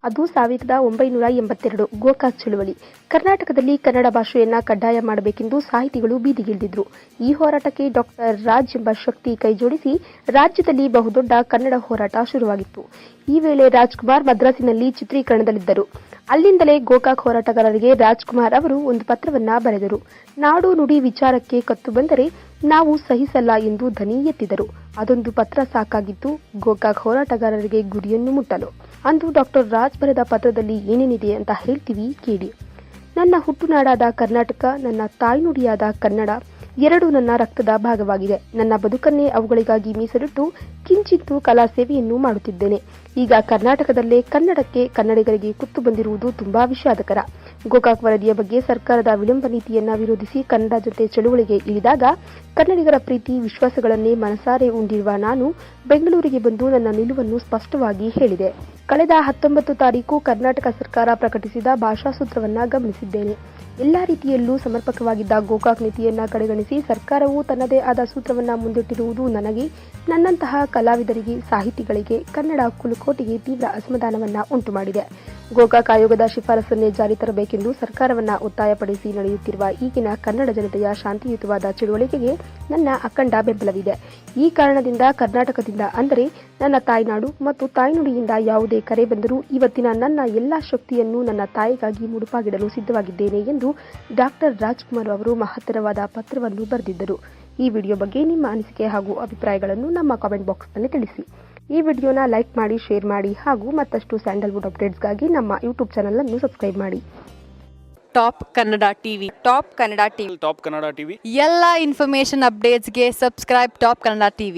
ಅದು 1982 ಗೋಕಾಕ್ ಚಳುವಳಿ. ಕರ್ನಾಟಕದಲ್ಲಿ ಕನ್ನಡ ಭಾಷೆಯನ್ನ ಕಡ್ಡಾಯ ಮಾಡಬೇಕೆಂದು ಸಾಹಿತಿಗಳು ಬೀದಿಗಿಳಿದಿದ್ರು. ಈ ಹೋರಾಟಕ್ಕೆ ಡಾಕ್ಟರ್ ರಾಜ್ ಎಂಬ ಶಕ್ತಿ ಕೈಜೋಡಿಸಿ ರಾಜ್ಯದಲ್ಲಿ ಬಹುದೊಡ್ಡ ಕನ್ನಡ ಹೋರಾಟ ಶುರುವಾಗಿತ್ತು. ಈ ವೇಳೆ ರಾಜ್ಕುಮಾರ್ ಮದ್ರಾಸಿನಲ್ಲಿ ಚಿತ್ರೀಕರಣದಲ್ಲಿದ್ದರು. ಅಲ್ಲಿಂದಲೇ ಗೋಕಾಕ್ ಹೋರಾಟಗಾರರಿಗೆ ರಾಜ್ಕುಮಾರ್ ಅವರು ಒಂದು ಪತ್ರವನ್ನ ಬರೆದರು. ನಾಡು ನುಡಿ ವಿಚಾರಕ್ಕೆ ಕತ್ತು ಬಂದರೆ ನಾವು ಸಹಿಸಲ್ಲ ಎಂದು ಧ್ವನಿ ಎತ್ತಿದರು. ಅದೊಂದು ಪತ್ರ ಸಾಕಾಗಿತ್ತು ಗೋಕಾಕ್ ಹೋರಾಟಗಾರರಿಗೆ ಗುರಿಯನ್ನು ಮುಟ್ಟಲು. ಅಂದು ಡಾಕ್ಟರ್ ರಾಜ್ ಬರೆದ ಪತ್ರದಲ್ಲಿ ಏನೇನಿದೆ ಅಂತ ಹೇಳ್ತೀವಿ ಕೇಳಿ. ನನ್ನ ಹುಟ್ಟುನಾಡಾದ ಕರ್ನಾಟಕ, ನನ್ನ ತಾಯ್ನುಡಿಯಾದ ಕನ್ನಡ ಎರಡೂ ನನ್ನ ರಕ್ತದ ಭಾಗವಾಗಿದೆ. ನನ್ನ ಬದುಕನ್ನೇ ಅವುಗಳಿಗಾಗಿ ಮೀಸಲಿಟ್ಟು ಕಿಂಚಿತ್ತು ಕಲಾ ಸೇವೆಯನ್ನು ಮಾಡುತ್ತಿದ್ದೇನೆ. ಈಗ ಕರ್ನಾಟಕದಲ್ಲೇ ಕನ್ನಡಕ್ಕೆ, ಕನ್ನಡಿಗರಿಗೆ ಕುತ್ತು ಬಂದಿರುವುದು ತುಂಬಾ ವಿಷಾದಕರ. ಗೋಕಾಕ್ ವರದಿಯ ಬಗ್ಗೆ ಸರ್ಕಾರದ ವಿಳಂಬ ನೀತಿಯನ್ನ ವಿರೋಧಿಸಿ ಕನ್ನಡ ಜೊತೆ ಚಳುವಳಿಗೆ ಇಳಿದಾಗ ಕನ್ನಡಿಗರ ಪ್ರೀತಿ ವಿಶ್ವಾಸಗಳನ್ನೇ ಮನಸಾರೆ ಉಂಡಿರುವ ನಾನು ಬೆಂಗಳೂರಿಗೆ ಬಂದು ನನ್ನ ನಿಲುವನ್ನು ಸ್ಪಷ್ಟವಾಗಿ ಹೇಳಿದೆ. ಕಳೆದ 19 ತಾರೀಕು ಕರ್ನಾಟಕ ಸರ್ಕಾರ ಪ್ರಕಟಿಸಿದ ಭಾಷಾ ಸೂತ್ರವನ್ನ ಗಮನಿಸಿದ್ದೇನೆ. ಎಲ್ಲಾ ರೀತಿಯಲ್ಲೂ ಸಮರ್ಪಕವಾಗಿದ್ದ ಗೋಕಾಕ್ ನೀತಿಯನ್ನ ಕಡೆಗಣಿಸಿ ಸರ್ಕಾರವು ತನ್ನದೇ ಆದ ಸೂತ್ರವನ್ನ ಮುಂದಿಟ್ಟಿರುವುದು ನನಗೆ, ನನ್ನಂತಹ ಕಲಾವಿದರಿಗೆ, ಸಾಹಿತಿಗಳಿಗೆ, ಕನ್ನಡ ಕುಲಕೋಟಿಗೆ ತೀವ್ರ ಅಸಮಾಧಾನವನ್ನ ಉಂಟುಮಾಡಿದೆ. ಗೋಕಾಕ್ ಆಯೋಗದ ಶಿಫಾರಸನ್ನೇ ಜಾರಿ ತರಬೇಕೆಂದು ಸರ್ಕಾರವನ್ನ ಒತ್ತಾಯಪಡಿಸಿ ನಡೆಯುತ್ತಿರುವ ಈಗಿನ ಕನ್ನಡ ಜನತೆಯ ಶಾಂತಿಯುತವಾದ ಚಳುವಳಿಕೆಗೆ ನನ್ನ ಅಖಂಡ ಬೆಂಬಲವಿದೆ. ಈ ಕಾರಣದಿಂದ ಕರ್ನಾಟಕದಿಂದ ಅಂದರೆ ನನ್ನ ತಾಯ್ನಾಡು ಮತ್ತು ತಾಯ್ನುಡಿಯಿಂದ ಯಾವುದೇ ಕರೆ ಬಂದರೂ ಇವತ್ತಿನ ನನ್ನ ಎಲ್ಲಾ ಶಕ್ತಿಯನ್ನು ನನ್ನ ತಾಯಿಗಾಗಿ ಮುಡುಪಾಗಿಡಲು ಸಿದ್ಧವಾಗಿದ್ದೇನೆ ಎಂದು ಡಾಕ್ಟರ್ ರಾಜ್ಕುಮಾರ್ ಅವರು ಮಹತ್ತರವಾದ ಪತ್ರವನ್ನು ಬರೆದಿದ್ದರು. ಈ ವಿಡಿಯೋ ಬಗ್ಗೆ ನಿಮ್ಮ ಅನಿಸಿಕೆ ಹಾಗೂ ಅಭಿಪ್ರಾಯಗಳನ್ನು ನಮ್ಮ ಕಾಮೆಂಟ್ ಬಾಕ್ಸ್ನಲ್ಲಿ ತಿಳಿಸಿ. ಈ ವಿಡಿಯೋನ ಲೈಕ್ ಮಾಡಿ, ಶೇರ್ ಮಾಡಿ ಹಾಗೂ ಮತ್ತಷ್ಟು ಸ್ಯಾಂಡಲ್ವುಡ್ ಅಪ್ಡೇಟ್ಸ್ಗಾಗಿ ನಮ್ಮ ಯೂಟ್ಯೂಬ್ ಚಾನಲ್ ಅನ್ನು ಸಬ್ಸ್ಕ್ರೈಬ್ ಮಾಡಿ. Top Kannada TV. Top Kannada TV. Top Kannada TV ಎಲ್ಲ ಇನ್ಫಾರ್ಮೇಶನ್ ಅಪ್ಡೇಟ್ಸ್ಗೆ ಸಬ್ಸ್ಕ್ರೈಬ್ ಟಾಪ್ ಕನ್ನಡ ಟಿವಿ.